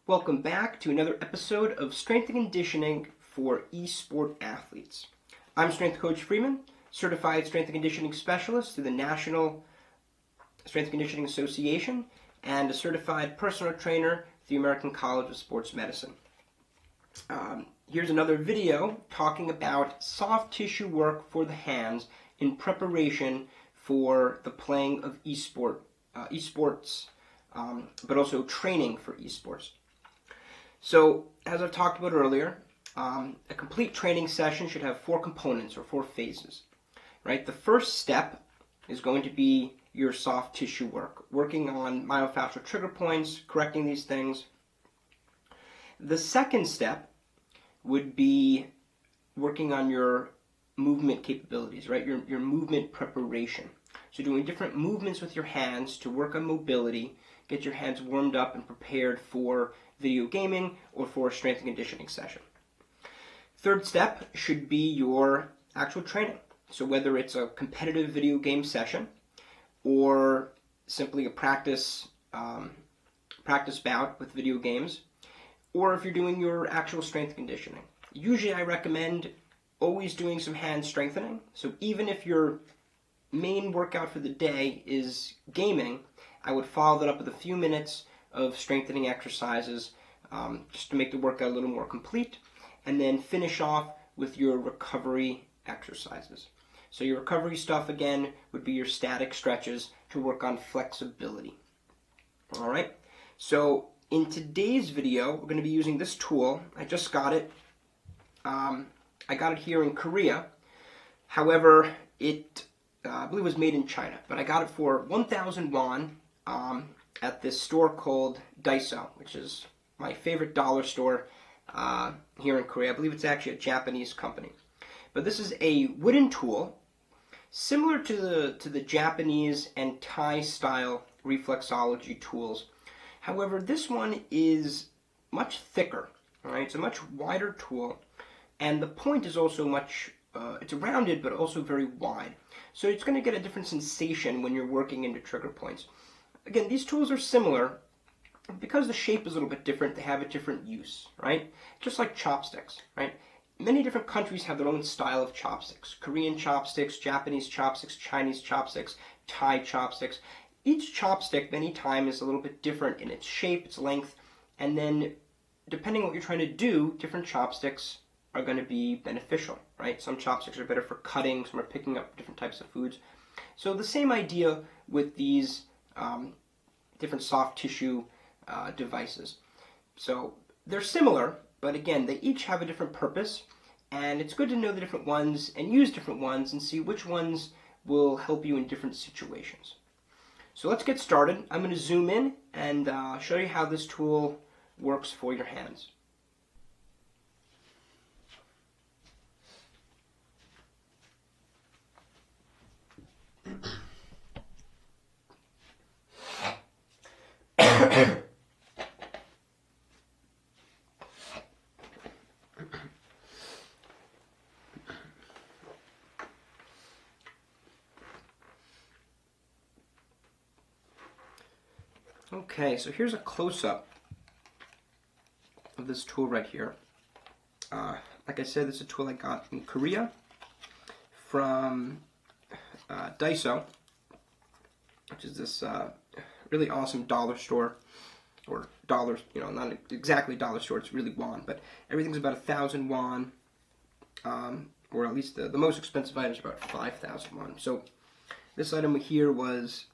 Welcome back to another episode of Strength and Conditioning for eSport athletes. I'm Strength Coach Freeman, certified strength and conditioning specialist through the National Strength and Conditioning Association, and a certified personal trainer through the American College of Sports Medicine. Here's another video talking about soft tissue work for the hands in preparation for the playing of esports, but also training for esports. So, as I've talked about earlier, a complete training session should have four components or four phases. Right? The first step is going to be your soft tissue work, working on myofascial trigger points, correcting these things. The second step would be working on your movement capabilities, right? Your movement preparation. So doing different movements with your hands to work on mobility, get your hands warmed up and prepared for video gaming or for a strength and conditioning session. Third step should be your actual training. So whether it's a competitive video game session or simply a practice bout with video games, or if you're doing your actual strength conditioning. Usually I recommend always doing some hand strengthening. So even if your main workout for the day is gaming, I would follow that up with a few minutes of strengthening exercises just to make the workout a little more complete, and then finish off with your recovery exercises. So your recovery stuff, again, would be your static stretches to work on flexibility. All right, so in today's video, we're going to be using this tool. I just got it. I got it here in Korea. However, it I believe it was made in China, but I got it for 1,000 won at this store called Daiso, which is my favorite dollar store here in Korea. I believe it's actually a Japanese company. But this is a wooden tool similar to the Japanese and Thai style reflexology tools. However, this one is much thicker. All right, it's a much wider tool, and the point is also much. It's rounded, but also very wide. So it's going to get a different sensation when you're working into trigger points. Again, these tools are similar. Because the shape is a little bit different, they have a different use, right? Just like chopsticks, right? Many different countries have their own style of chopsticks. Korean chopsticks, Japanese chopsticks, Chinese chopsticks, Thai chopsticks. Each chopstick, many times, is a little bit different in its shape, its length, and then depending on what you're trying to do, different chopsticks are going to be beneficial, right? Some chopsticks are better for cutting, some are picking up different types of foods. So the same idea with these different soft tissue devices. So they're similar, but again, they each have a different purpose, and it's good to know the different ones and use different ones and see which ones will help you in different situations. So let's get started. I'm going to zoom in and show you how this tool works for your hands. Okay, so here's a close-up of this tool right here. Like I said, this is a tool I got in Korea from Daiso, which is this really awesome dollar store, or dollars, not exactly dollar store, it's really won, but everything's about 1,000 won, or at least the most expensive items are about 5,000 won. So this item here was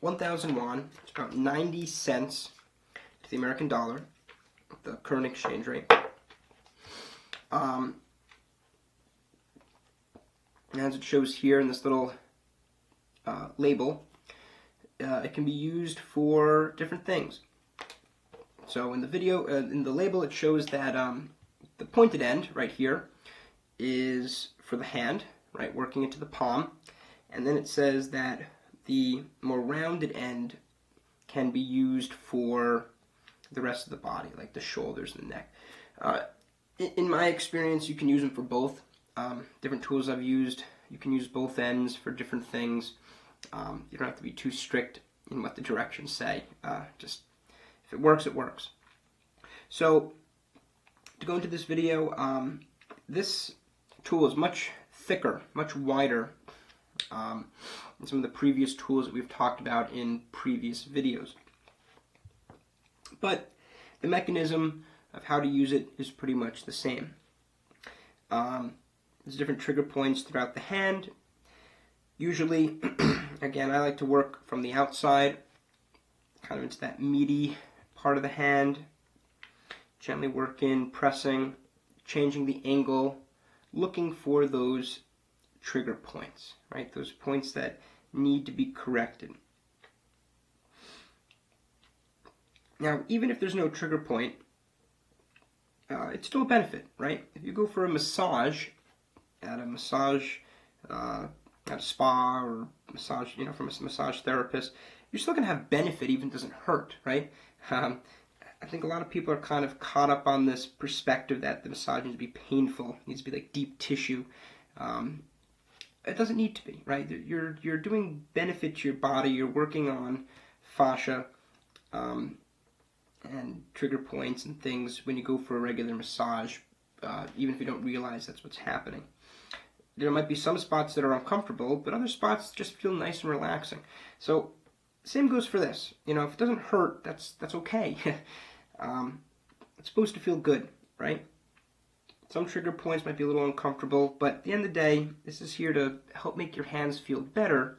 1,000 won, it's about 90 cents to the American dollar, the current exchange rate. As it shows here in this little label, it can be used for different things. So in the video, in the label, it shows that the pointed end right here is for the hand, right, working into the palm, and then it says that the more rounded end can be used for the rest of the body, like the shoulders and the neck. In my experience, you can use them for both. Different tools I've used, you can use both ends for different things. You don't have to be too strict in what the directions say. Just if it works, it works. So to go into this video, this tool is much thicker, much wider than some of the previous tools that we've talked about in previous videos. But the mechanism of how to use it is pretty much the same. There's different trigger points throughout the hand. Usually, again, I like to work from the outside, kind of into that meaty part of the hand. Gently work in, pressing, changing the angle, looking for those trigger points, right? Those points that need to be corrected. Now, even if there's no trigger point, it's still a benefit, right? If you go for a massage at a spa or massage, from a massage therapist, you're still gonna have benefit, even if it doesn't hurt, right? I think a lot of people are kind of caught up on this perspective that the massage needs to be painful, it needs to be like deep tissue. It doesn't need to be, right? You're doing benefit to your body. You're working on fascia and trigger points and things when you go for a regular massage, even if you don't realize that's what's happening. There might be some spots that are uncomfortable, but other spots just feel nice and relaxing. So, same goes for this. If it doesn't hurt, that's okay. It's supposed to feel good, right? Some trigger points might be a little uncomfortable, but at the end of the day, this is here to help make your hands feel better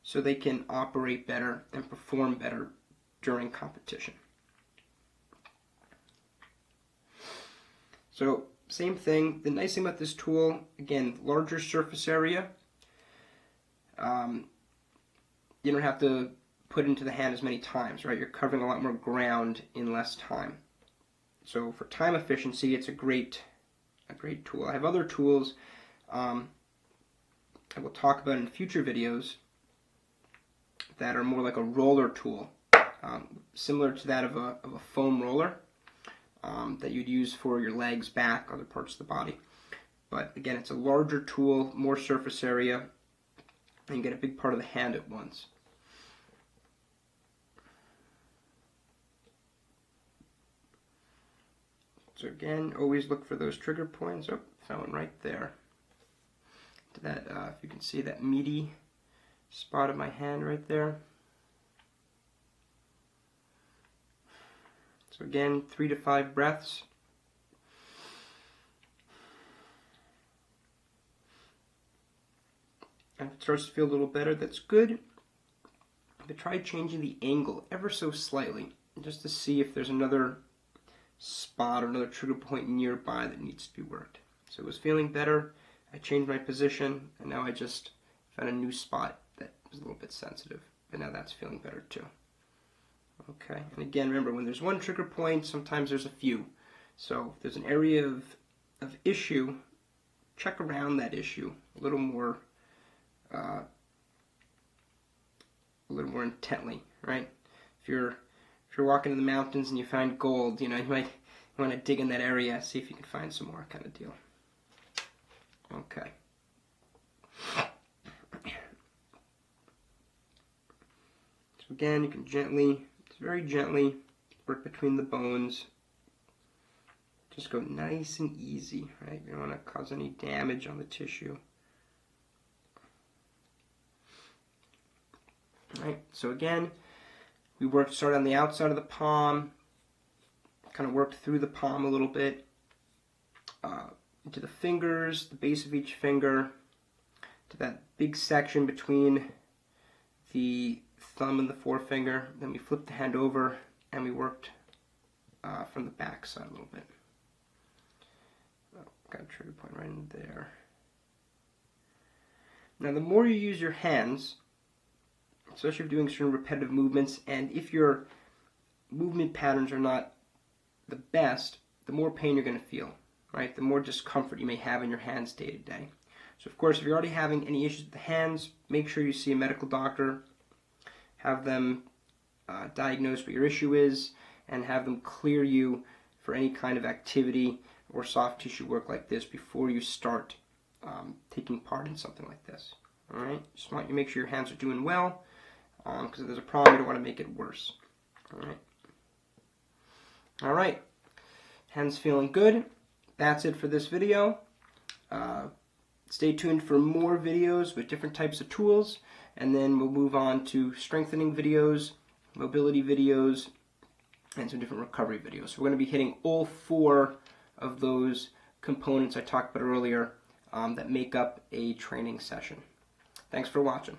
so they can operate better and perform better during competition. So, same thing. The nice thing about this tool, again, larger surface area. You don't have to put it into the hand as many times, right? You're covering a lot more ground in less time. So for time efficiency, it's a great tool. I have other tools I will talk about in future videos that are more like a roller tool, similar to that of a foam roller that you'd use for your legs, back, other parts of the body. But again, it's a larger tool, more surface area, and you get a big part of the hand at once. So again, always look for those trigger points. Oh, found one right there. To that, if you can see that meaty spot of my hand right there. So again, 3 to 5 breaths. And if it starts to feel a little better, that's good. But try changing the angle ever so slightly, just to see if there's another spot or another trigger point nearby that needs to be worked. So it was feeling better, I changed my position, and now I just found a new spot that was a little bit sensitive, but now that's feeling better too. Okay, and again, remember, when there's one trigger point, sometimes there's a few. So if there's an area of issue, check around that issue a little more intently, right? If you're walking in the mountains and you find gold, you might want to dig in that area, see if you can find some more, kind of deal. Okay. So again, you can very gently work between the bones. Just go nice and easy, right? You don't want to cause any damage on the tissue. All right, so again, we started on the outside of the palm, kind of worked through the palm a little bit, into the fingers, the base of each finger, to that big section between the thumb and the forefinger. Then we flipped the hand over and we worked from the back side a little bit. Oh, got a trigger point right in there. Now the more you use your hands, especially if you're doing certain repetitive movements, and if your movement patterns are not the best, the more pain you're going to feel, right? The more discomfort you may have in your hands day to day. So of course, if you're already having any issues with the hands, make sure you see a medical doctor, have them diagnose what your issue is, and have them clear you for any kind of activity or soft tissue work like this before you start taking part in something like this. All right, just want you to make sure your hands are doing well, because if there's a problem, you don't want to make it worse. All right. Hands feeling good. That's it for this video. Stay tuned for more videos with different types of tools, and then we'll move on to strengthening videos, mobility videos, and some different recovery videos. So we're going to be hitting all 4 of those components I talked about earlier that make up a training session. Thanks for watching.